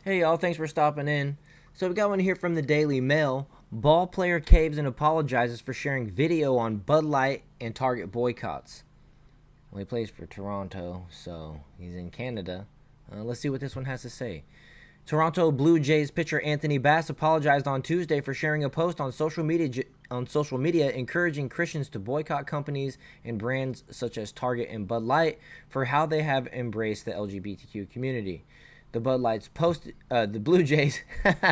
Hey y'all, thanks for stopping in. So we got one here from the Daily Mail. Ball player caves and apologizes for sharing video on Bud Light and Target boycotts. Well, he plays for Toronto, so he's in Canada. Let's see what this one has to say. Toronto Blue Jays pitcher Anthony Bass apologized on Tuesday for sharing a post on social media encouraging Christians to boycott companies and brands such as Target and Bud Light for how they have embraced the LGBTQ community. The Bud Lights posted the Blue Jays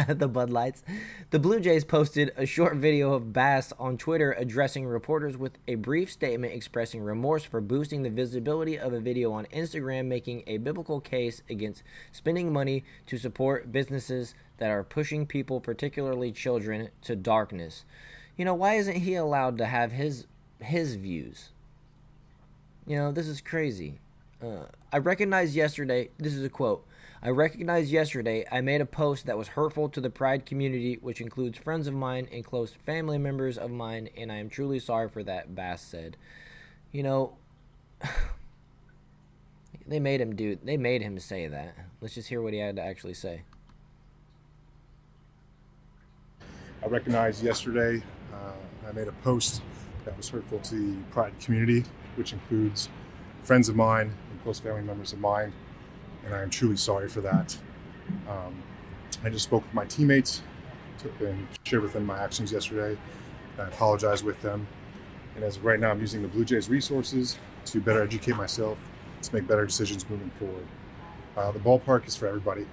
the Bud Lights. The Blue Jays posted a short video of Bass on Twitter addressing reporters with a brief statement expressing remorse for boosting the visibility of a video on Instagram, making a biblical case against spending money to support businesses that are pushing people, particularly children, to darkness. Why isn't he allowed to have his views? This is crazy. I recognized yesterday, this is a quote. I recognized yesterday I made a post that was hurtful to the Pride community, which includes friends of mine and close family members of mine, and I am truly sorry for that, Bass said. You know, they made him say that. Let's just hear what he had to actually say. I recognized yesterday I made a post that was hurtful to the Pride community, which includes friends of mine and close family members of mine, and I am truly sorry for that. Um, I just spoke with my teammates and shared with them my actions yesterday. I apologized with them, and as of right now, I'm using the Blue Jays resources to better educate myself to make better decisions moving forward. The ballpark is for everybody.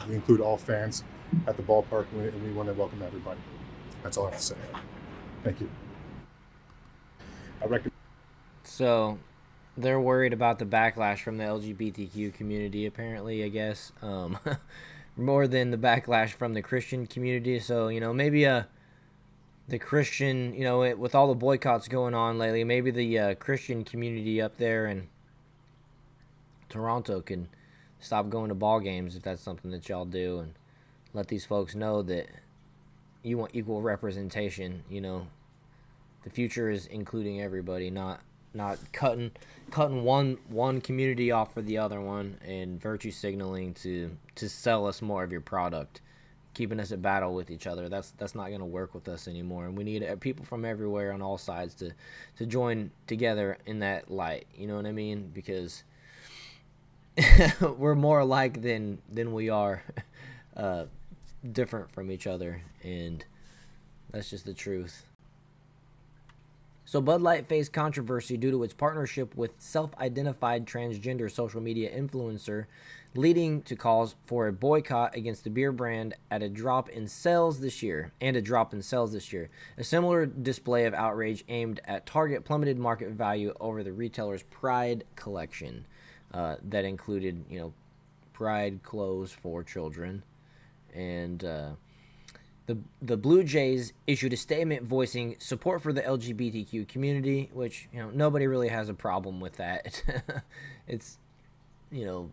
We include all fans at the ballpark, and we want to welcome everybody. That's all I have to say. Thank you. I recommend. So, they're worried about the backlash from the LGBTQ community, apparently, I guess. More than the backlash from the Christian community. So, maybe the Christian, with all the boycotts going on lately, maybe the Christian community up there in Toronto can stop going to ball games if that's something that y'all do, and let these folks know that you want equal representation. The future is including everybody, not cutting one community off for the other one and virtue signaling to sell us more of your product, keeping us at battle with each other. That's not going to work with us anymore, and we need people from everywhere on all sides to join together in that light. You know what I mean? Because we're more alike than we are uh, different from each other, and that's just the truth. So Bud Light faced controversy due to its partnership with self-identified transgender social media influencer, leading to calls for a boycott against the beer brand at a drop in sales this year. A similar display of outrage aimed at Target plummeted market value over the retailer's Pride collection, that included, Pride clothes for children, and the Blue Jays issued a statement voicing support for the LGBTQ community, which nobody really has a problem with that. It's you know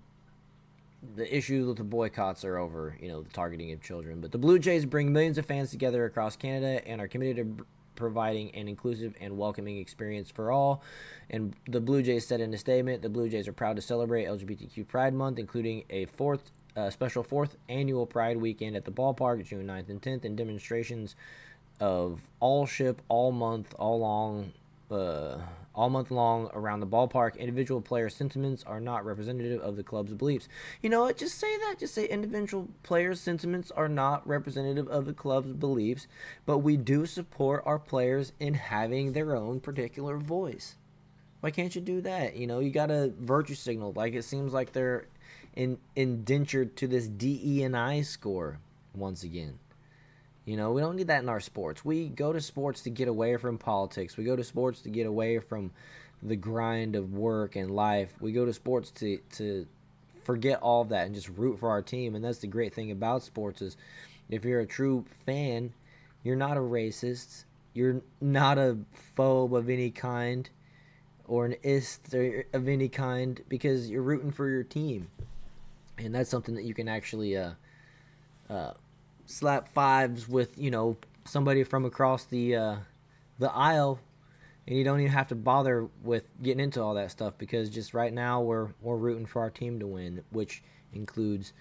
the issue with the boycotts are over the targeting of children. But the Blue Jays bring millions of fans together across Canada and are committed to providing an inclusive and welcoming experience for all. And the Blue Jays said in a statement, the Blue Jays are proud to celebrate LGBTQ Pride Month, including a special fourth annual Pride weekend at the ballpark, June 9th and 10th, and demonstrations of all ship, all month long around the ballpark. Individual player sentiments are not representative of the club's beliefs. You know what? Just say that. Just say individual players' sentiments are not representative of the club's beliefs, but we do support our players in having their own particular voice. Why can't you do that? You got to virtue signal. Like, it seems like they're indentured to this DE&I score once again. We don't need that in our sports. We go to sports to get away from politics. We go to sports to get away from the grind of work and life. We go to sports to forget all of that and just root for our team. And that's the great thing about sports is if you're a true fan, you're not a racist. You're not a phobe of any kind or an ist of any kind because you're rooting for your team. And that's something that you can actually uh, slap fives with somebody from across the aisle, and you don't even have to bother with getting into all that stuff because just right now we're rooting for our team to win, which includes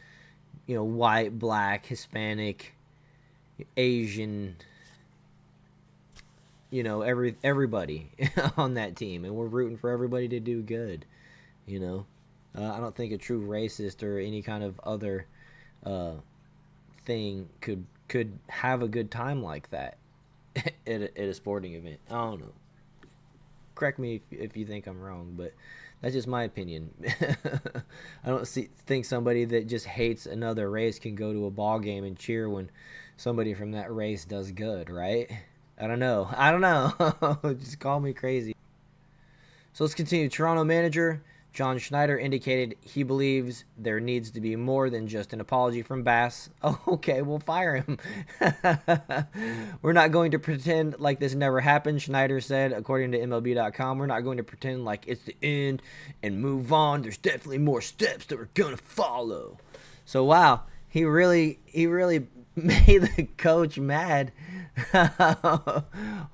white, black, Hispanic, Asian, everybody on that team, and we're rooting for everybody to do good. You know, I don't think a true racist or any kind of other uh, thing could have a good time like that at a sporting event. I don't know. Correct me if you think I'm wrong, but that's just my opinion. I don't think somebody that just hates another race can go to a ball game and cheer when somebody from that race does good, right? I don't know. I don't know. Just call me crazy. So let's continue. Toronto manager John Schneider indicated he believes there needs to be more than just an apology from Bass. Oh, okay, we'll fire him. We're not going to pretend like this never happened, Schneider said, according to MLB.com. We're not going to pretend like it's the end and move on. There's definitely more steps that we're going to follow. So, wow, he really made the coach mad.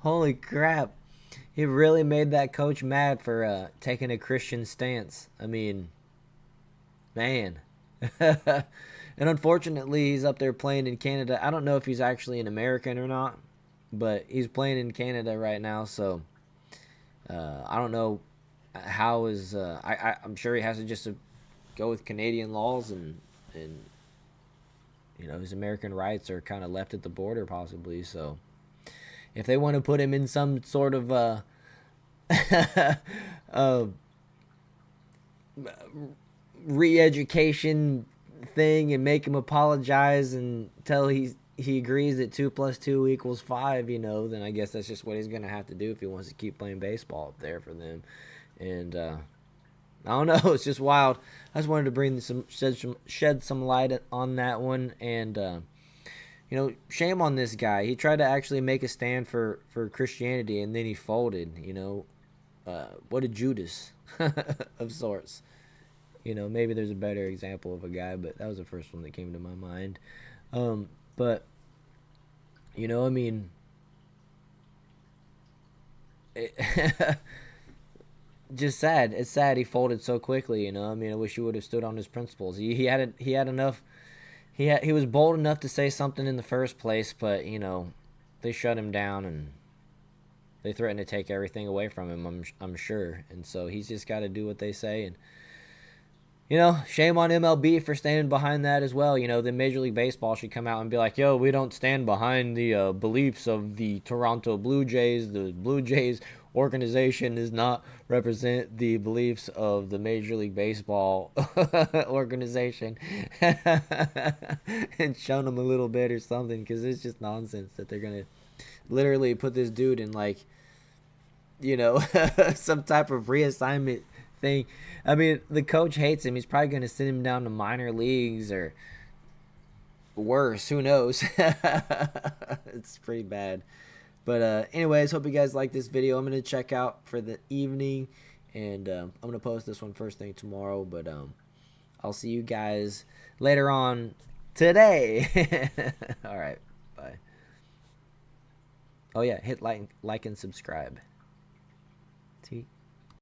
Holy crap. He really made that coach mad for taking a Christian stance. I mean, man. And unfortunately, he's up there playing in Canada. I don't know if he's actually an American or not, but he's playing in Canada right now. So I don't know how is. I'm sure he has to just go with Canadian laws, and his American rights are kind of left at the border possibly. So if they want to put him in some sort of re-education thing and make him apologize and tell he agrees that 2 + 2 = 5, then I guess that's just what he's gonna have to do if he wants to keep playing baseball up there for them. And I don't know, it's just wild. I just wanted to shed some light on that one. And shame on this guy. He tried to actually make a stand for Christianity, and then he folded. What a Judas of sorts. Maybe there's a better example of a guy, but that was the first one that came to my mind. But I mean, just sad. It's sad he folded so quickly. I mean, I wish he would have stood on his principles. He had enough. He was bold enough to say something in the first place, but they shut him down and they threatened to take everything away from him. I'm sure, and so he's just got to do what they say. And shame on MLB for standing behind that as well. The Major League Baseball should come out and be like, yo, we don't stand behind the beliefs of the Toronto Blue Jays. The Blue Jays organization does not represent the beliefs of the Major League Baseball organization. And shown them a little bit or something, because it's just nonsense that they're going to literally put this dude in, like, some type of reassignment thing. I mean, the coach hates him. He's probably going to send him down to minor leagues or worse. Who knows? It's pretty bad. But anyways, hope you guys like this video. I'm going to check out for the evening, and I'm going to post this one first thing tomorrow. But I'll see you guys later on today. All right. Bye. Oh, yeah. Hit like and subscribe. See?